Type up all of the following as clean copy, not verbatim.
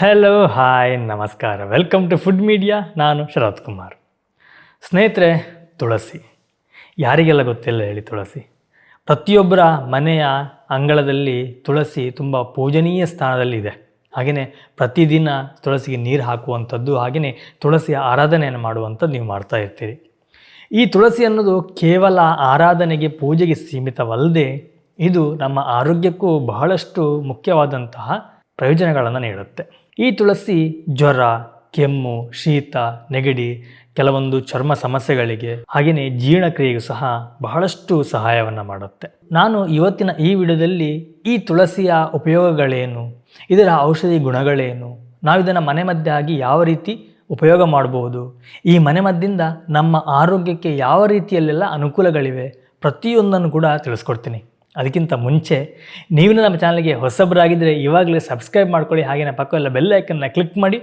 Hello hi ನಮಸ್ಕಾರ, welcome to food media. ನಾನು ಶರತ್ ಕುಮಾರ್. ಸ್ನೇಹಿತರೆ, ತುಳಸಿ ಯಾರಿಗೆಲ್ಲ ಗೊತ್ತಿಲ್ಲ ಹೇಳಿ. ತುಳಸಿ ಪ್ರತಿಯೊಬ್ಬರ ಮನೆಯ ಅಂಗಳದಲ್ಲಿ ತುಳಸಿ ತುಂಬ ಪೂಜನೀಯ ಸ್ಥಾನದಲ್ಲಿದೆ. ಹಾಗೆಯೇ ಪ್ರತಿದಿನ ತುಳಸಿಗೆ ನೀರು ಹಾಕುವಂಥದ್ದು, ಹಾಗೆಯೇ ತುಳಸಿಯ ಆರಾಧನೆಯನ್ನು ಮಾಡುವಂಥದ್ದು ನೀವು ಮಾಡ್ತಾ ಇರ್ತೀರಿ. ಈ ತುಳಸಿ ಅನ್ನೋದು ಕೇವಲ ಆರಾಧನೆಗೆ, ಪೂಜೆಗೆ ಸೀಮಿತವಲ್ಲದೆ ಇದು ನಮ್ಮ ಆರೋಗ್ಯಕ್ಕೂ ಬಹಳಷ್ಟು ಮುಖ್ಯವಾದಂತಹ ಪ್ರಯೋಜನಗಳನ್ನು ನೀಡುತ್ತೆ. ಈ ತುಳಸಿ ಜ್ವರ, ಕೆಮ್ಮು, ಶೀತ, ನೆಗಡಿ, ಕೆಲವೊಂದು ಚರ್ಮ ಸಮಸ್ಯೆಗಳಿಗೆ, ಹಾಗೆಯೇ ಜೀರ್ಣಕ್ರಿಯೆಗೂ ಸಹ ಬಹಳಷ್ಟು ಸಹಾಯವನ್ನು ಮಾಡುತ್ತೆ. ನಾನು ಇವತ್ತಿನ ಈ ವಿಡಿಯೋದಲ್ಲಿ ಈ ತುಳಸಿಯ ಉಪಯೋಗಗಳೇನು, ಇದರ ಔಷಧಿ ಗುಣಗಳೇನು, ನಾವು ಇದನ್ನು ಮನೆಮದ್ದಾಗಿ ಯಾವ ರೀತಿ ಉಪಯೋಗ ಮಾಡಬಹುದು, ಈ ಮನೆಮದ್ದಿಂದ ನಮ್ಮ ಆರೋಗ್ಯಕ್ಕೆ ಯಾವ ರೀತಿಯಲ್ಲೆಲ್ಲ ಅನುಕೂಲಗಳಿವೆ, ಪ್ರತಿಯೊಂದನ್ನು ಕೂಡ ತಿಳಿಸ್ಕೊಡ್ತೀನಿ. ಅದಕ್ಕಿಂತ ಮುಂಚೆ ನೀವು ನಮ್ಮ ಚಾನಲ್ಗೆ ಹೊಸಬರಾಗಿದ್ದರೆ ಇವಾಗಲೇ ಸಬ್ಸ್ಕ್ರೈಬ್ ಮಾಡ್ಕೊಳ್ಳಿ. ಹಾಗೆಯೇ ಪಕ್ಕದಲ್ಲ ಬೆಲ್ ಐಕನ್ನ ಕ್ಲಿಕ್ ಮಾಡಿ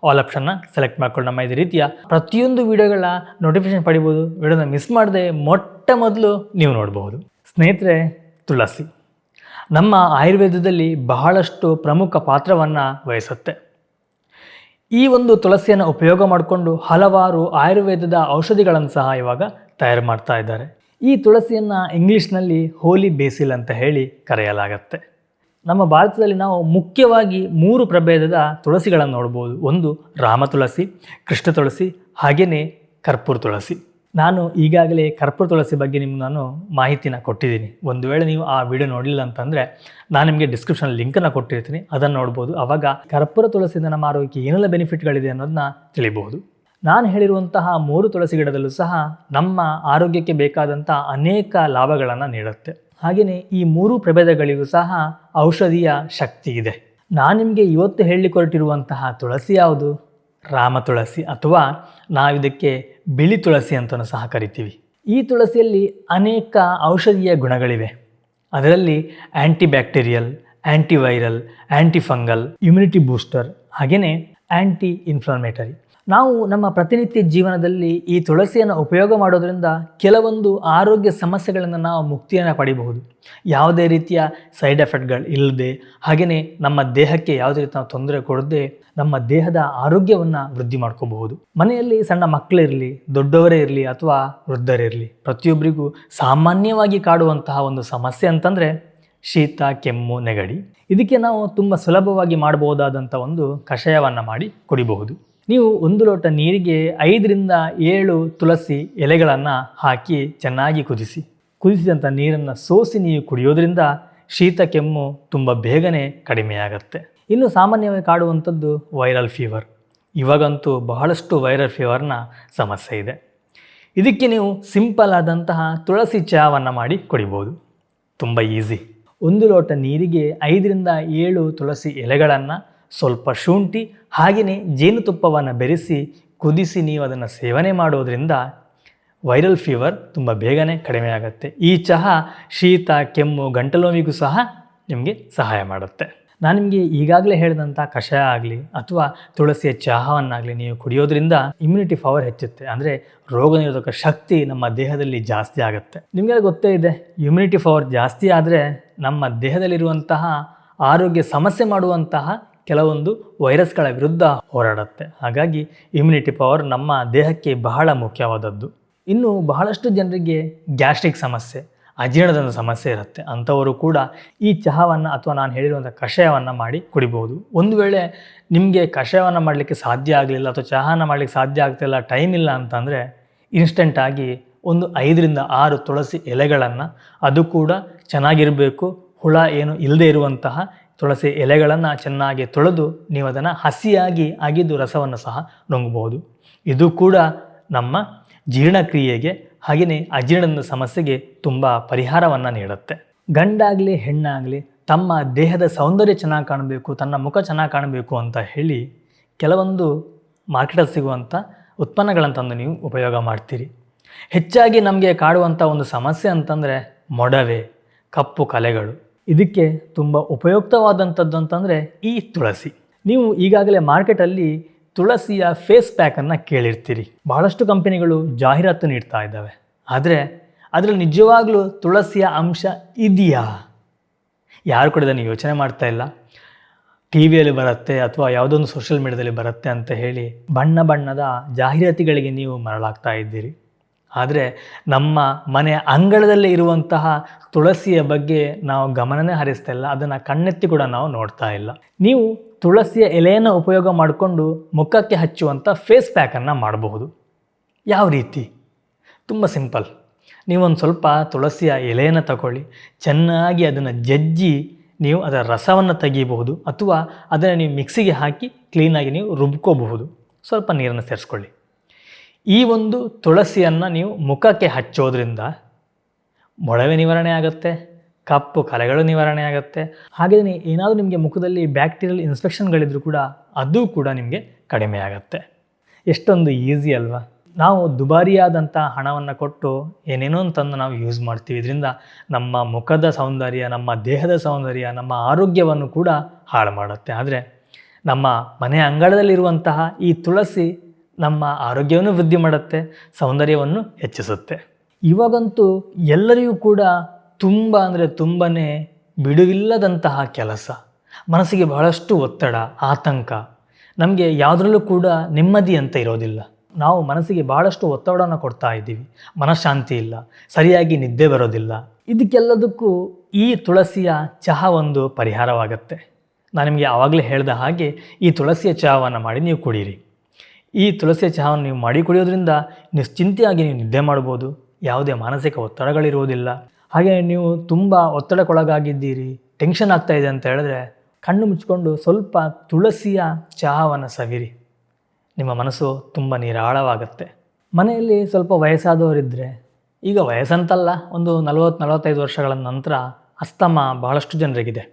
ಆಲ್ ಆಪ್ಷನ್ನ ಸೆಲೆಕ್ಟ್ ಮಾಡ್ಕೊಳ್ಳಿ. ನಮ್ಮ ಇದೇ ರೀತಿಯ ಪ್ರತಿಯೊಂದು ವಿಡಿಯೋಗಳ ನೋಟಿಫಿಕೇಶನ್ ಪಡಿಬೋದು. ವಿಡಿಯೋನ ಮಿಸ್ ಮಾಡದೆ ಮೊಟ್ಟ ಮೊದಲು ನೀವು ನೋಡ್ಬೋದು. ಸ್ನೇಹಿತರೆ, ತುಳಸಿ ನಮ್ಮ ಆಯುರ್ವೇದದಲ್ಲಿ ಬಹಳಷ್ಟು ಪ್ರಮುಖ ಪಾತ್ರವನ್ನು ವಹಿಸುತ್ತೆ. ಈ ಒಂದು ತುಳಸಿಯನ್ನು ಉಪಯೋಗ ಮಾಡಿಕೊಂಡು ಹಲವಾರು ಆಯುರ್ವೇದದ ಔಷಧಿಗಳನ್ನು ಸಹ ಇವಾಗ ತಯಾರು ಮಾಡ್ತಾ ಇದ್ದಾರೆ. ಈ ತುಳಸಿಯನ್ನು ಇಂಗ್ಲೀಷ್ನಲ್ಲಿ ಹೋಲಿ ಬೇಸಿಲ್ ಅಂತ ಹೇಳಿ ಕರೆಯಲಾಗತ್ತೆ. ನಮ್ಮ ಭಾರತದಲ್ಲಿ ನಾವು ಮುಖ್ಯವಾಗಿ 3 ಪ್ರಭೇದದ ತುಳಸಿಗಳನ್ನು ನೋಡ್ಬೋದು. ಒಂದು ರಾಮ ತುಳಸಿ, ಕೃಷ್ಣ ತುಳಸಿ, ಹಾಗೆಯೇ ಕರ್ಪೂರ ತುಳಸಿ. ನಾನು ಈಗಾಗಲೇ ಕರ್ಪೂರ ತುಳಸಿ ಬಗ್ಗೆ ನಾನು ಮಾಹಿತಿನ ಕೊಟ್ಟಿದ್ದೀನಿ. ಒಂದು ವೇಳೆ ನೀವು ಆ ವಿಡಿಯೋ ನೋಡಲಿಲ್ಲ ಅಂತಂದರೆ ನಾನು ನಿಮಗೆ ಡಿಸ್ಕ್ರಿಪ್ಷನ್ ಲಿಂಕನ್ನು ಕೊಟ್ಟಿರ್ತೀನಿ, ಅದನ್ನು ನೋಡ್ಬೋದು. ಆವಾಗ ಕರ್ಪೂರ ತುಳಸಿಯಿಂದ ನಮ್ಮ ಆರೋಗ್ಯಕ್ಕೆ ಏನೆಲ್ಲ ಬೆನಿಫಿಟ್ಗಳಿದೆ ಅನ್ನೋದನ್ನ ತಿಳಿಬಹುದು. ನಾನು ಹೇಳಿರುವಂತಹ 3 ತುಳಸಿ ಗಿಡದಲ್ಲೂ ಸಹ ನಮ್ಮ ಆರೋಗ್ಯಕ್ಕೆ ಬೇಕಾದಂಥ ಅನೇಕ ಲಾಭಗಳನ್ನು ನೀಡುತ್ತೆ. ಹಾಗೆಯೇ ಈ 3 ಪ್ರಭೇದಗಳಿಗೂ ಸಹ ಔಷಧೀಯ ಶಕ್ತಿ ಇದೆ. ನಾನು ನಿಮಗೆ ಇವತ್ತು ಹೇಳಲಿಕ್ಕೆ ಹೊರಟಿರುವಂತಹ ತುಳಸಿ ಯಾವುದು? ರಾಮ ತುಳಸಿ, ಅಥವಾ ನಾವಿದಕ್ಕೆ ಬಿಳಿ ತುಳಸಿ ಅಂತಲೂ ಸಹ ಕರಿತೀವಿ. ಈ ತುಳಸಿಯಲ್ಲಿ ಅನೇಕ ಔಷಧೀಯ ಗುಣಗಳಿವೆ. ಅದರಲ್ಲಿ ಆ್ಯಂಟಿ bacterial, antiviral, antifungal, immunity booster, ಹಾಗೆಯೇ ಆ್ಯಂಟಿ ಇನ್ಫ್ಲಮೇಟರಿ. ನಾವು ನಮ್ಮ ಪ್ರತಿನಿತ್ಯ ಜೀವನದಲ್ಲಿ ಈ ತುಳಸಿಯನ್ನು ಉಪಯೋಗ ಮಾಡೋದ್ರಿಂದ ಕೆಲವೊಂದು ಆರೋಗ್ಯ ಸಮಸ್ಯೆಗಳನ್ನು ನಾವು ಮುಕ್ತಿಯನ್ನು ಪಡಿಬಹುದು. ಯಾವುದೇ ರೀತಿಯ ಸೈಡ್ ಎಫೆಕ್ಟ್ಗಳು ಇಲ್ಲದೆ, ಹಾಗೆಯೇ ನಮ್ಮ ದೇಹಕ್ಕೆ ಯಾವುದೇ ರೀತಿ ನಾವು ತೊಂದರೆ ಕೊಡದೆ ನಮ್ಮ ದೇಹದ ಆರೋಗ್ಯವನ್ನು ವೃದ್ಧಿ ಮಾಡ್ಕೋಬಹುದು. ಮನೆಯಲ್ಲಿ ಸಣ್ಣ ಮಕ್ಕಳಿರಲಿ, ದೊಡ್ಡವರೇ ಇರಲಿ ಅಥವಾ ವೃದ್ಧರಿರಲಿ, ಪ್ರತಿಯೊಬ್ಬರಿಗೂ ಸಾಮಾನ್ಯವಾಗಿ ಕಾಡುವಂತಹ ಒಂದು ಸಮಸ್ಯೆ ಅಂತಂದರೆ ಶೀತ, ಕೆಮ್ಮು, ನೆಗಡಿ. ಇದಕ್ಕೆ ನಾವು ತುಂಬ ಸುಲಭವಾಗಿ ಮಾಡಬಹುದಾದಂಥ ಒಂದು ಕಷಾಯವನ್ನು ಮಾಡಿ ಕುಡಿಬಹುದು. ನೀವು 1 ಲೋಟ ನೀರಿಗೆ 5 ರಿಂದ 7 ತುಳಸಿ ಎಲೆಗಳನ್ನು ಹಾಕಿ ಚೆನ್ನಾಗಿ ಕುದಿಸಿದಂಥ ನೀರನ್ನು ಸೋಸಿ ನೀವು ಕುಡಿಯೋದ್ರಿಂದ ಶೀತ, ಕೆಮ್ಮು ತುಂಬ ಬೇಗನೆ ಕಡಿಮೆಯಾಗತ್ತೆ. ಇನ್ನು ಸಾಮಾನ್ಯವಾಗಿ ಕಾಡುವಂಥದ್ದು ವೈರಲ್ ಫೀವರ್. ಇವಾಗಂತೂ ಬಹಳಷ್ಟು ವೈರಲ್ ಫೀವರ್ನ ಸಮಸ್ಯೆ ಇದೆ. ಇದಕ್ಕೆ ನೀವು ಸಿಂಪಲ್ ಆದಂತಹ ತುಳಸಿ ಚಹಾವನ್ನು ಮಾಡಿ ಕುಡಿಬೋದು. ತುಂಬ ಈಸಿ. 1 ಲೋಟ ನೀರಿಗೆ 5 ರಿಂದ 7 ತುಳಸಿ ಎಲೆಗಳನ್ನು, ಸ್ವಲ್ಪ ಶುಂಠಿ, ಹಾಗೆಯೇ ಜೇನುತುಪ್ಪವನ್ನು ಬೆರೆಸಿ ಕುದಿಸಿ ನೀವು ಅದನ್ನು ಸೇವನೆ ಮಾಡೋದ್ರಿಂದ ವೈರಲ್ ಫೀವರ್ ತುಂಬ ಬೇಗನೆ ಕಡಿಮೆ ಆಗುತ್ತೆ. ಈ ಚಹಾ ಶೀತ, ಕೆಮ್ಮು, ಗಂಟಲು ನೋವಿಗೂ ಸಹ ನಿಮಗೆ ಸಹಾಯ ಮಾಡುತ್ತೆ. ನಾನು ನಿಮಗೆ ಈಗಾಗಲೇ ಹೇಳಿದಂಥ ಕಷಾಯ ಆಗಲಿ ಅಥವಾ ತುಳಸಿಯ ಚಹಾವನ್ನಾಗಲಿ ನೀವು ಕುಡಿಯೋದ್ರಿಂದ ಇಮ್ಯುನಿಟಿ ಪವರ್ ಹೆಚ್ಚುತ್ತೆ. ಅಂದರೆ ರೋಗ ನಿರೋಧಕ ಶಕ್ತಿ ನಮ್ಮ ದೇಹದಲ್ಲಿ ಜಾಸ್ತಿ ಆಗುತ್ತೆ. ನಿಮಗೆಲ್ಲ ಗೊತ್ತೇ ಇದೆ, ಇಮ್ಯುನಿಟಿ ಪವರ್ ಜಾಸ್ತಿ ಆದರೆ ನಮ್ಮ ದೇಹದಲ್ಲಿರುವಂತಹ ಆರೋಗ್ಯ ಸಮಸ್ಯೆ ಮಾಡುವಂತಹ ಕೆಲವೊಂದು ವೈರಸ್ಗಳ ವಿರುದ್ಧ ಹೋರಾಡುತ್ತೆ. ಹಾಗಾಗಿ ಇಮ್ಯುನಿಟಿ ಪವರ್ ನಮ್ಮ ದೇಹಕ್ಕೆ ಬಹಳ ಮುಖ್ಯವಾದದ್ದು. ಇನ್ನು ಬಹಳಷ್ಟು ಜನರಿಗೆ ಗ್ಯಾಸ್ಟ್ರಿಕ್ ಸಮಸ್ಯೆ, ಅಜೀರ್ಣದ ಸಮಸ್ಯೆ ಇರುತ್ತೆ. ಅಂಥವರು ಕೂಡ ಈ ಚಹಾವನ್ನು ಅಥವಾ ನಾನು ಹೇಳಿರುವಂಥ ಕಷಾಯವನ್ನು ಮಾಡಿ ಕುಡಿಬೋದು. ಒಂದು ವೇಳೆ ನಿಮಗೆ ಕಷಾಯವನ್ನು ಮಾಡಲಿಕ್ಕೆ ಸಾಧ್ಯ ಆಗಲಿಲ್ಲ ಅಥವಾ ಚಹಾನ ಮಾಡಲಿಕ್ಕೆ ಸಾಧ್ಯ ಆಗ್ತಿಲ್ಲ, ಟೈಮ್ ಇಲ್ಲ ಅಂತಂದರೆ ಇನ್ಸ್ಟೆಂಟಾಗಿ ಒಂದು 5 ರಿಂದ 6 ತುಳಸಿ ಎಲೆಗಳನ್ನು, ಅದು ಕೂಡ ಚೆನ್ನಾಗಿರಬೇಕು, ಹುಳ ಏನು ಇಲ್ಲದೆ ಇರುವಂತಹ ತುಳಸಿ ಎಲೆಗಳನ್ನು ಚೆನ್ನಾಗಿ ತೊಳೆದು ನೀವು ಅದನ್ನು ಹಸಿಯಾಗಿ ಅಗಿದು ರಸವನ್ನು ಸಹ ನುಂಗಬಹುದು. ಇದು ಕೂಡ ನಮ್ಮ ಜೀರ್ಣಕ್ರಿಯೆಗೆ, ಹಾಗೆಯೇ ಅಜೀರ್ಣದ ಸಮಸ್ಯೆಗೆ ತುಂಬ ಪರಿಹಾರವನ್ನು ನೀಡುತ್ತೆ. ಗಂಡಾಗಲಿ ಹೆಣ್ಣಾಗಲಿ ತಮ್ಮ ದೇಹದ ಸೌಂದರ್ಯ ಚೆನ್ನಾಗಿ ಕಾಣಬೇಕು, ತನ್ನ ಮುಖ ಚೆನ್ನಾಗಿ ಕಾಣಬೇಕು ಅಂತ ಹೇಳಿ ಕೆಲವೊಂದು ಮಾರ್ಕೆಟಲ್ಲಿ ಸಿಗುವಂಥ ಉತ್ಪನ್ನಗಳನ್ನು ತಂದು ನೀವು ಉಪಯೋಗ ಮಾಡ್ತೀರಿ. ಹೆಚ್ಚಾಗಿ ನಮಗೆ ಕಾಡುವಂಥ ಒಂದು ಸಮಸ್ಯೆ ಅಂತಂದರೆ ಮೊಡವೆ, ಕಪ್ಪು ಕಲೆಗಳು. ಇದಕ್ಕೆ ತುಂಬ ಉಪಯುಕ್ತವಾದಂಥದ್ದು ಅಂತಂದರೆ ಈ ತುಳಸಿ. ನೀವು ಈಗಾಗಲೇ ಮಾರ್ಕೆಟಲ್ಲಿ ತುಳಸಿಯ ಫೇಸ್ ಪ್ಯಾಕನ್ನು ಕೇಳಿರ್ತೀರಿ. ಬಹಳಷ್ಟು ಕಂಪನಿಗಳು ಜಾಹೀರಾತು ನೀಡ್ತಾ ಇದ್ದಾವೆ. ಆದರೆ ಅದರಲ್ಲಿ ನಿಜವಾಗ್ಲೂ ತುಳಸಿಯ ಅಂಶ ಇದೆಯಾ? ಯಾರು ಕೂಡ ಇದನ್ನು ಯೋಚನೆ ಮಾಡ್ತಾ ಇಲ್ಲ. ಟಿ ವಿಯಲ್ಲಿ ಬರುತ್ತೆ ಅಥವಾ ಯಾವುದೋ ಒಂದು ಸೋಷಿಯಲ್ ಮೀಡಿಯಾದಲ್ಲಿ ಬರುತ್ತೆ ಅಂತ ಹೇಳಿ ಬಣ್ಣ ಬಣ್ಣದ ಜಾಹೀರಾತುಗಳಿಗೆ ನೀವು ಮರಳಾಗ್ತಾ ಇದ್ದೀರಿ. ಆದರೆ ನಮ್ಮ ಮನೆಯ ಅಂಗಳದಲ್ಲಿ ಇರುವಂತಹ ತುಳಸಿಯ ಬಗ್ಗೆ ನಾವು ಗಮನನೇ ಹರಿಸ್ತಾ ಇಲ್ಲ, ಅದನ್ನು ಕಣ್ಣೆತ್ತಿ ಕೂಡ ನಾವು ನೋಡ್ತಾ ಇಲ್ಲ. ನೀವು ತುಳಸಿಯ ಎಲೆಯನ್ನು ಉಪಯೋಗ ಮಾಡಿಕೊಂಡು ಮುಖಕ್ಕೆ ಹಚ್ಚುವಂಥ ಫೇಸ್ ಪ್ಯಾಕನ್ನು ಮಾಡಬಹುದು. ಯಾವ ರೀತಿ? ತುಂಬ ಸಿಂಪಲ್. ನೀವೊಂದು ಸ್ವಲ್ಪ ತುಳಸಿಯ ಎಲೆಯನ್ನು ತಗೊಳ್ಳಿ, ಚೆನ್ನಾಗಿ ಅದನ್ನು ಜಜ್ಜಿ ನೀವು ಅದರ ರಸವನ್ನು ತೆಗಿಬಹುದು, ಅಥವಾ ಅದನ್ನು ನೀವು ಮಿಕ್ಸಿಗೆ ಹಾಕಿ ಕ್ಲೀನಾಗಿ ನೀವು ರುಬ್ಕೋಬಹುದು. ಸ್ವಲ್ಪ ನೀರನ್ನು ಸೇರಿಸ್ಕೊಳ್ಳಿ. ಈ ಒಂದು ತುಳಸಿಯನ್ನು ನೀವು ಮುಖಕ್ಕೆ ಹಚ್ಚೋದ್ರಿಂದ ಮೊಳವೆ ನಿವಾರಣೆ ಆಗುತ್ತೆ, ಕಪ್ಪು ಕಲೆಗಳು ನಿವಾರಣೆ ಆಗುತ್ತೆ. ಹಾಗೆಯೇ ಏನಾದರೂ ನಿಮಗೆ ಮುಖದಲ್ಲಿ ಬ್ಯಾಕ್ಟೀರಿಯಲ್ ಇನ್ಫೆಕ್ಷನ್ಗಳಿದ್ರೂ ಕೂಡ ಅದು ಕೂಡ ನಿಮಗೆ ಕಡಿಮೆ ಆಗುತ್ತೆ. ಎಷ್ಟೊಂದು ಈಸಿ ಅಲ್ವಾ? ನಾವು ದುಬಾರಿಯಾದಂಥ ಹಣವನ್ನು ಕೊಟ್ಟು ಏನೇನೋ ತಂದು ನಾವು ಯೂಸ್ ಮಾಡ್ತೀವಿ. ಇದರಿಂದ ನಮ್ಮ ಮುಖದ ಸೌಂದರ್ಯ, ನಮ್ಮ ದೇಹದ ಸೌಂದರ್ಯ, ನಮ್ಮ ಆರೋಗ್ಯವನ್ನು ಕೂಡ ಹಾಳು ಮಾಡುತ್ತೆ. ಆದರೆ ನಮ್ಮ ಮನೆಯ ಅಂಗಳದಲ್ಲಿರುವಂತಹ ಈ ತುಳಸಿ ನಮ್ಮ ಆರೋಗ್ಯವನ್ನು ವೃದ್ಧಿ ಮಾಡುತ್ತೆ, ಸೌಂದರ್ಯವನ್ನು ಹೆಚ್ಚಿಸುತ್ತೆ. ಇವಾಗಂತೂ ಎಲ್ಲರಿಗೂ ಕೂಡ ತುಂಬ ಅಂದರೆ ತುಂಬಾ ಬಿಡುವಿಲ್ಲದಂತಹ ಕೆಲಸ, ಮನಸ್ಸಿಗೆ ಬಹಳಷ್ಟು ಒತ್ತಡ, ಆತಂಕ, ನಮಗೆ ಯಾವುದರಲ್ಲೂ ಕೂಡ ನೆಮ್ಮದಿ ಅಂತ ಇರೋದಿಲ್ಲ. ನಾವು ಮನಸ್ಸಿಗೆ ಬಹಳಷ್ಟು ಒತ್ತಡವನ್ನು ಕೊಡ್ತಾ ಇದ್ದೀವಿ, ಮನಃಶಾಂತಿ ಇಲ್ಲ, ಸರಿಯಾಗಿ ನಿದ್ದೆ ಬರೋದಿಲ್ಲ. ಇದಕ್ಕೆಲ್ಲದಕ್ಕೂ ಈ ತುಳಸಿಯ ಚಹಾ ಒಂದು ಪರಿಹಾರವಾಗುತ್ತೆ. ನಾನು ನಿಮಗೆ ಆವಾಗಲೇ ಹೇಳಿದ ಹಾಗೆ ಈ ತುಳಸಿಯ ಚಹಾವನ್ನು ಮಾಡಿ ನೀವು ಕುಡೀರಿ. ಈ ತುಳಸಿಯ ಚಹಾವನ್ನು ನೀವು ಮಾಡಿ ಕುಡಿಯೋದ್ರಿಂದ ನಿಶ್ಚಿಂತೆಯಾಗಿ ನೀವು ನಿದ್ದೆ ಮಾಡ್ಬೋದು, ಯಾವುದೇ ಮಾನಸಿಕ ಒತ್ತಡಗಳಿರುವುದಿಲ್ಲ. ಹಾಗೆ ನೀವು ತುಂಬ ಒತ್ತಡಕ್ಕೊಳಗಾಗಿದ್ದೀರಿ, ಟೆನ್ಷನ್ ಆಗ್ತಾ ಇದೆ ಅಂತ ಹೇಳಿದ್ರೆ ಕಣ್ಣು ಮುಚ್ಚಿಕೊಂಡು ಸ್ವಲ್ಪ ತುಳಸಿಯ ಚಹಾವನ್ನು ಸವಿರಿ, ನಿಮ್ಮ ಮನಸ್ಸು ತುಂಬ ನಿರಾಳವಾಗುತ್ತೆ. ಮನೆಯಲ್ಲಿ ಸ್ವಲ್ಪ ವಯಸ್ಸಾದವರಿದ್ದರೆ, ಈಗ ವಯಸ್ಸಂತಲ್ಲ, ಒಂದು 40-45 ವರ್ಷಗಳ ನಂತರ ಅಸ್ತಮ ಬಹಳಷ್ಟು ಜನರಿಗಿದೆ.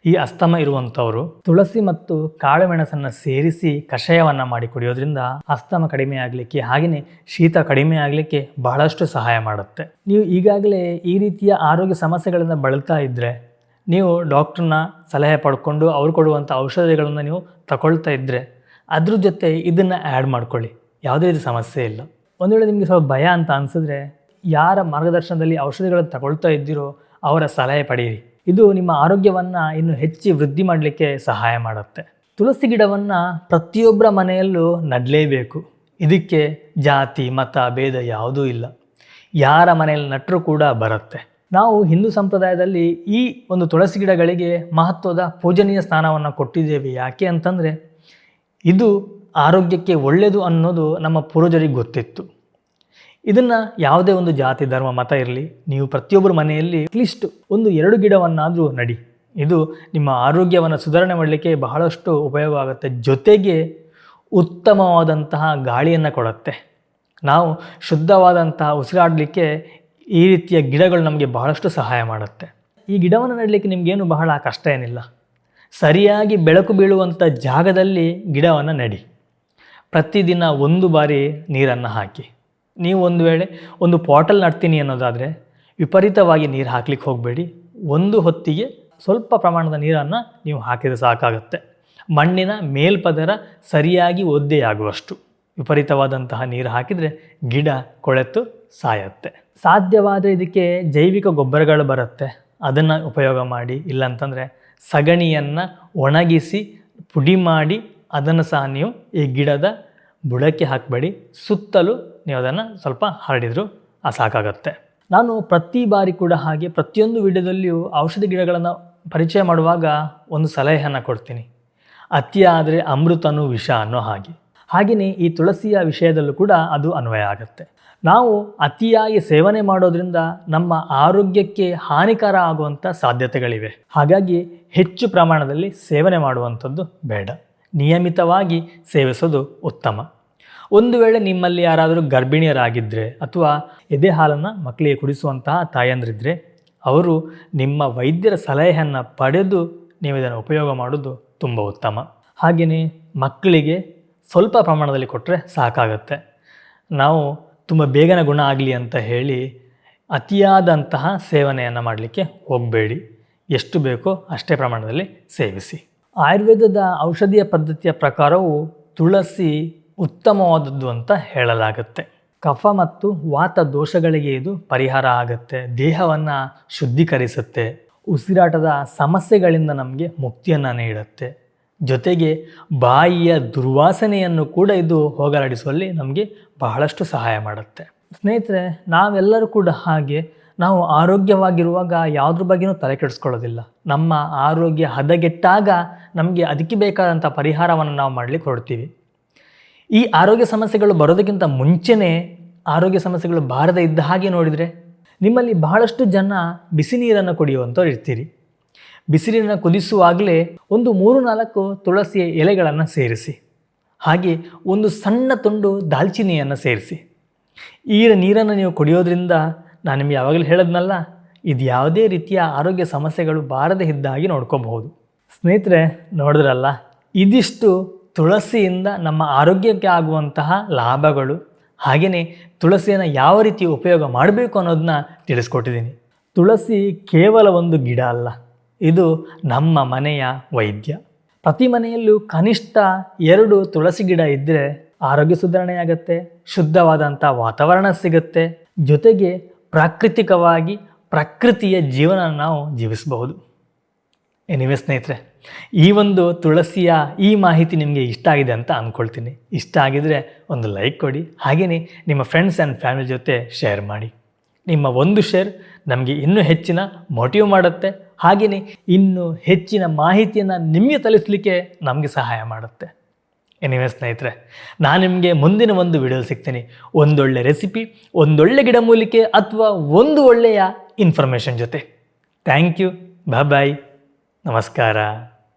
ಈ ಅಸ್ತಮ ಇರುವಂಥವರು ತುಳಸಿ ಮತ್ತು ಕಾಳುಮೆಣಸನ್ನು ಸೇರಿಸಿ ಕಷಾಯವನ್ನು ಮಾಡಿ ಕುಡಿಯೋದ್ರಿಂದ ಅಸ್ತಮ ಕಡಿಮೆ ಆಗಲಿಕ್ಕೆ, ಹಾಗೆಯೇ ಶೀತ ಕಡಿಮೆ ಆಗಲಿಕ್ಕೆ ಬಹಳಷ್ಟು ಸಹಾಯ ಮಾಡುತ್ತೆ. ನೀವು ಈಗಾಗಲೇ ಈ ರೀತಿಯ ಆರೋಗ್ಯ ಸಮಸ್ಯೆಗಳಿಂದ ಬಳಲ್ತಾ ಇದ್ದರೆ ನೀವು ಡಾಕ್ಟ್ರನ್ನ ಸಲಹೆ ಪಡ್ಕೊಂಡು ಅವ್ರು ಕೊಡುವಂಥ ಔಷಧಿಗಳನ್ನು ನೀವು ತಗೊಳ್ತಾ ಇದ್ದರೆ ಅದ್ರ ಜೊತೆ ಇದನ್ನು ಆ್ಯಡ್ ಮಾಡ್ಕೊಳ್ಳಿ, ಯಾವುದೇ ರೀತಿ ಸಮಸ್ಯೆ ಇಲ್ಲ. ಒಂದು ವೇಳೆ ನಿಮಗೆ ಸ್ವಲ್ಪ ಭಯ ಅಂತ ಅನಿಸಿದ್ರೆ ಯಾರ ಮಾರ್ಗದರ್ಶನದಲ್ಲಿ ಔಷಧಿಗಳನ್ನು ತಗೊಳ್ತಾ ಇದ್ದೀರೋ ಅವರ ಸಲಹೆ ಪಡೆಯಿರಿ. ಇದು ನಿಮ್ಮ ಆರೋಗ್ಯವನ್ನು ಇನ್ನು ಹೆಚ್ಚು ವೃದ್ಧಿ ಮಾಡಲಿಕ್ಕೆ ಸಹಾಯ ಮಾಡುತ್ತೆ. ತುಳಸಿ ಗಿಡವನ್ನು ಪ್ರತಿಯೊಬ್ಬರ ಮನೆಯಲ್ಲೂ ನಡಲೇಬೇಕು. ಇದಕ್ಕೆ ಜಾತಿ ಮತ ಭೇದ ಯಾವುದೂ ಇಲ್ಲ, ಯಾರ ಮನೆಯಲ್ಲಿ ನಟ್ಟರೂ ಕೂಡ ಬರುತ್ತೆ. ನಾವು ಹಿಂದೂ ಸಂಪ್ರದಾಯದಲ್ಲಿ ಈ ಒಂದು ತುಳಸಿ ಗಿಡಗಳಿಗೆ ಮಹತ್ವದ ಪೂಜನೀಯ ಸ್ಥಾನವನ್ನು ಕೊಟ್ಟಿದ್ದೇವೆ. ಯಾಕೆ ಅಂತಂದರೆ ಇದು ಆರೋಗ್ಯಕ್ಕೆ ಒಳ್ಳೆಯದು ಅನ್ನೋದು ನಮ್ಮ ಪೂರ್ವಜರಿಗೆ ಗೊತ್ತಿತ್ತು. ಇದನ್ನು ಯಾವುದೇ ಒಂದು ಜಾತಿ ಧರ್ಮ ಮತ ಇರಲಿ, ನೀವು ಪ್ರತಿಯೊಬ್ಬರ ಮನೆಯಲ್ಲಿ ಅಟ್ಲೀಸ್ಟ್ 1-2 ಗಿಡವನ್ನಾದರೂ ನಡಿ. ಇದು ನಿಮ್ಮ ಆರೋಗ್ಯವನ್ನು ಸುಧಾರಣೆ ಮಾಡಲಿಕ್ಕೆ ಬಹಳಷ್ಟು ಉಪಯೋಗ ಆಗುತ್ತೆ, ಜೊತೆಗೆ ಉತ್ತಮವಾದಂತಹ ಗಾಳಿಯನ್ನು ಕೊಡುತ್ತೆ. ನಾವು ಶುದ್ಧವಾದಂತಹ ಉಸಿರಾಡಲಿಕ್ಕೆ ಈ ರೀತಿಯ ಗಿಡಗಳು ನಮಗೆ ಬಹಳಷ್ಟು ಸಹಾಯ ಮಾಡುತ್ತೆ. ಈ ಗಿಡವನ್ನು ನೆಡಲಿಕ್ಕೆ ನಿಮಗೇನು ಬಹಳ ಕಷ್ಟ ಏನಿಲ್ಲ. ಸರಿಯಾಗಿ ಬೆಳಕು ಬೀಳುವಂಥ ಜಾಗದಲ್ಲಿ ಗಿಡವನ್ನು ನೆಡಿ. ಪ್ರತಿದಿನ 1 ಬಾರಿ ನೀರನ್ನು ಹಾಕಿ. ನೀವು ಒಂದು ವೇಳೆ ಒಂದು ಪಾಟಲ್ಲಿ ನಡ್ತೀನಿ ಅನ್ನೋದಾದರೆ ವಿಪರೀತವಾಗಿ ನೀರು ಹಾಕ್ಲಿಕ್ಕೆ ಹೋಗಬೇಡಿ. ಒಂದು ಹೊತ್ತಿಗೆ ಸ್ವಲ್ಪ ಪ್ರಮಾಣದ ನೀರನ್ನು ನೀವು ಹಾಕಿದರೆ ಸಾಕಾಗುತ್ತೆ. ಮಣ್ಣಿನ ಮೇಲ್ಪದರ ಸರಿಯಾಗಿ ಒದ್ದೆಯಾಗುವಷ್ಟು. ವಿಪರೀತವಾದಂತಹ ನೀರು ಹಾಕಿದರೆ ಗಿಡ ಕೊಳೆತು ಸಾಯುತ್ತೆ. ಸಾಧ್ಯವಾದರೆ ಇದಕ್ಕೆ ಜೈವಿಕ ಗೊಬ್ಬರಗಳು ಬರುತ್ತೆ, ಅದನ್ನು ಉಪಯೋಗ ಮಾಡಿ. ಇಲ್ಲಂತಂದರೆ ಸಗಣಿಯನ್ನು ಒಣಗಿಸಿ ಪುಡಿ ಮಾಡಿ ಅದನ್ನು ಸಹ ನೀವು ಈ ಗಿಡದ ಬುಡಕ್ಕೆ ಹಾಕಬೇಡಿ, ಸುತ್ತಲೂ ನೀವು ಅದನ್ನು ಸ್ವಲ್ಪ ಹರಡಿದರೂ ಸಾಕಾಗತ್ತೆ. ನಾನು ಪ್ರತಿ ಬಾರಿ ಕೂಡ ಹಾಗೆ ಪ್ರತಿಯೊಂದು ವಿಡಿಯೋದಲ್ಲಿಯೂ ಔಷಧಿ ಗಿಡಗಳನ್ನು ಪರಿಚಯ ಮಾಡುವಾಗ ಒಂದು ಸಲಹೆಯನ್ನು ಕೊಡ್ತೀನಿ. ಅತಿಯಾದರೆ ಅಮೃತನೂ ವಿಷ ಅನ್ನೋ ಹಾಗೆಯೇ ಈ ತುಳಸಿಯ ವಿಷಯದಲ್ಲೂ ಕೂಡ ಅದು ಅನ್ವಯ ಆಗುತ್ತೆ. ನಾವು ಅತಿಯಾಗಿ ಸೇವನೆ ಮಾಡೋದ್ರಿಂದ ನಮ್ಮ ಆರೋಗ್ಯಕ್ಕೆ ಹಾನಿಕರ ಆಗುವಂಥ ಸಾಧ್ಯತೆಗಳಿವೆ. ಹಾಗಾಗಿ ಹೆಚ್ಚು ಪ್ರಮಾಣದಲ್ಲಿ ಸೇವನೆ ಮಾಡುವಂಥದ್ದು ಬೇಡ, ನಿಯಮಿತವಾಗಿ ಸೇವಿಸೋದು ಉತ್ತಮ. ಒಂದು ವೇಳೆ ನಿಮ್ಮಲ್ಲಿ ಯಾರಾದರೂ ಗರ್ಭಿಣಿಯರಾಗಿದ್ದರೆ ಅಥವಾ ಎದೆ ಹಾಲನ್ನು ಮಕ್ಕಳಿಗೆ ಕುಡಿಸುವಂತಹ ತಾಯಂದಿರಿದ್ದರೆ ಅವರು ನಿಮ್ಮ ವೈದ್ಯರ ಸಲಹೆಯನ್ನು ಪಡೆದು ನೀವು ಇದನ್ನು ಉಪಯೋಗ ಮಾಡೋದು ತುಂಬ ಉತ್ತಮ. ಹಾಗೆಯೇ ಮಕ್ಕಳಿಗೆ ಸ್ವಲ್ಪ ಪ್ರಮಾಣದಲ್ಲಿ ಕೊಟ್ಟರೆ ಸಾಕಾಗುತ್ತೆ. ನಾವು ತುಂಬ ಬೇಗನೆ ಗುಣ ಆಗಲಿ ಅಂತ ಹೇಳಿ ಅತಿಯಾದಂತಹ ಸೇವನೆಯನ್ನು ಮಾಡಲಿಕ್ಕೆ ಹೋಗಬೇಡಿ. ಎಷ್ಟು ಬೇಕೋ ಅಷ್ಟೇ ಪ್ರಮಾಣದಲ್ಲಿ ಸೇವಿಸಿ. ಆಯುರ್ವೇದದ ಔಷಧೀಯ ಪದ್ಧತಿಯ ಪ್ರಕಾರವು ತುಳಸಿ ಉತ್ತಮವಾದದ್ದು ಅಂತ ಹೇಳಲಾಗುತ್ತೆ. ಕಫ ಮತ್ತು ವಾತ ದೋಷಗಳಿಗೆ ಇದು ಪರಿಹಾರ ಆಗುತ್ತೆ, ದೇಹವನ್ನು ಶುದ್ಧೀಕರಿಸುತ್ತೆ, ಉಸಿರಾಟದ ಸಮಸ್ಯೆಗಳಿಂದ ನಮಗೆ ಮುಕ್ತಿಯನ್ನು ನೀಡುತ್ತೆ, ಜೊತೆಗೆ ಬಾಯಿಯ ದುರ್ವಾಸನೆಯನ್ನು ಕೂಡ ಇದು ಹೋಗಲಾಡಿಸುವಲ್ಲಿ ನಮಗೆ ಬಹಳಷ್ಟು ಸಹಾಯ ಮಾಡುತ್ತೆ. ಸ್ನೇಹಿತರೆ, ನಾವೆಲ್ಲರೂ ಕೂಡ ಹಾಗೆ ನಾವು ಆರೋಗ್ಯವಾಗಿರುವಾಗ ಯಾವುದ್ರ ಬಗ್ಗೆನೂ ತಲೆ ಕೆಡಿಸ್ಕೊಳ್ಳೋದಿಲ್ಲ. ನಮ್ಮ ಆರೋಗ್ಯ ಹದಗೆಟ್ಟಾಗ ನಮಗೆ ಅದಕ್ಕೆ ಬೇಕಾದಂಥ ಪರಿಹಾರವನ್ನು ನಾವು ಮಾಡಲಿಕ್ಕೆ ಹೊರಡ್ತೀವಿ. ಈ ಆರೋಗ್ಯ ಸಮಸ್ಯೆಗಳು ಬರೋದಕ್ಕಿಂತ ಮುಂಚೆನೇ ಆರೋಗ್ಯ ಸಮಸ್ಯೆಗಳು ಬಾರದೇ ಇದ್ದ ಹಾಗೆ ನೋಡಿದರೆ, ನಿಮ್ಮಲ್ಲಿ ಬಹಳಷ್ಟು ಜನ ಬಿಸಿ ನೀರನ್ನು ಕುಡಿಯುವಂಥವ್ರು ಇರ್ತೀರಿ. ಬಿಸಿ ನೀರನ್ನು ಕುದಿಸುವಾಗಲೇ ಒಂದು 3-4 ತುಳಸಿಯ ಎಲೆಗಳನ್ನು ಸೇರಿಸಿ, ಹಾಗೆ ಒಂದು ಸಣ್ಣ ತುಂಡು ದಾಲ್ಚಿನ್ನಿಯನ್ನು ಸೇರಿಸಿ. ಈ ನೀರನ್ನು ನೀವು ಕುಡಿಯೋದ್ರಿಂದ ನಾನು ನಿಮಗೆ ಯಾವಾಗಲೂ ಹೇಳೋದ್ನಲ್ಲ, ಇದು ಯಾವುದೇ ರೀತಿಯ ಆರೋಗ್ಯ ಸಮಸ್ಯೆಗಳು ಬಾರದೇ ಇದ್ದ ಹಾಗೆ ನೋಡ್ಕೋಬಹುದು. ಸ್ನೇಹಿತರೆ, ನೋಡಿದ್ರಲ್ಲ, ಇದಿಷ್ಟು ತುಳಸಿಯಿಂದ ನಮ್ಮ ಆರೋಗ್ಯಕ್ಕೆ ಆಗುವಂತಹ ಲಾಭಗಳು, ಹಾಗೆಯೇ ತುಳಸಿಯನ್ನು ಯಾವ ರೀತಿ ಉಪಯೋಗ ಮಾಡಬೇಕು ಅನ್ನೋದನ್ನ ತಿಳಿಸ್ಕೊಟ್ಟಿದ್ದೀನಿ. ತುಳಸಿ ಕೇವಲ ಒಂದು ಗಿಡ ಅಲ್ಲ, ಇದು ನಮ್ಮ ಮನೆಯ ವೈದ್ಯ. ಪ್ರತಿ ಮನೆಯಲ್ಲೂ ಕನಿಷ್ಠ 2 ತುಳಸಿ ಗಿಡ ಇದ್ದರೆ ಆರೋಗ್ಯ ಸುಧಾರಣೆ ಆಗುತ್ತೆ, ಶುದ್ಧವಾದಂಥ ವಾತಾವರಣ ಸಿಗುತ್ತೆ, ಜೊತೆಗೆ ಪ್ರಾಕೃತಿಕವಾಗಿ ಪ್ರಕೃತಿಯ ಜೀವನ ನಾವು ಜೀವಿಸಬಹುದು. ಎನಿವೆ ಸ್ನೇಹಿತರೆ, ಈ ಒಂದು ತುಳಸಿಯ ಈ ಮಾಹಿತಿ ನಿಮಗೆ ಇಷ್ಟ ಆಗಿದೆ ಅಂತ ಅಂದ್ಕೊಳ್ತೀನಿ. ಇಷ್ಟ ಆಗಿದರೆ ಒಂದು ಲೈಕ್ ಕೊಡಿ, ಹಾಗೆಯೇ ನಿಮ್ಮ ಫ್ರೆಂಡ್ಸ್ ಆ್ಯಂಡ್ ಫ್ಯಾಮಿಲಿ ಜೊತೆ ಶೇರ್ ಮಾಡಿ. ನಿಮ್ಮ ಒಂದು ಶೇರ್ ನಮಗೆ ಇನ್ನೂ ಹೆಚ್ಚಿನ ಮೋಟಿವ್ ಮಾಡುತ್ತೆ, ಹಾಗೆಯೇ ಇನ್ನೂ ಹೆಚ್ಚಿನ ಮಾಹಿತಿಯನ್ನು ನಿಮಗೆ ತಲುಪಿಸಲಿಕ್ಕೆ ನಮಗೆ ಸಹಾಯ ಮಾಡುತ್ತೆ. ಎನಿವೆ ಸ್ನೇಹಿತರೆ, ನಾನು ನಿಮಗೆ ಮುಂದಿನ ಒಂದು ವಿಡಿಯೋ ಸಿಗ್ತೀನಿ. ಒಂದೊಳ್ಳೆ ರೆಸಿಪಿ, ಒಂದೊಳ್ಳೆ ಗಿಡಮೂಲಿಕೆ ಅಥವಾ ಒಂದು ಒಳ್ಳೆಯ ಇನ್ಫಾರ್ಮೇಷನ್ ಜೊತೆ. Thank you. ಬಾಯ್. ನಮಸ್ಕಾರ.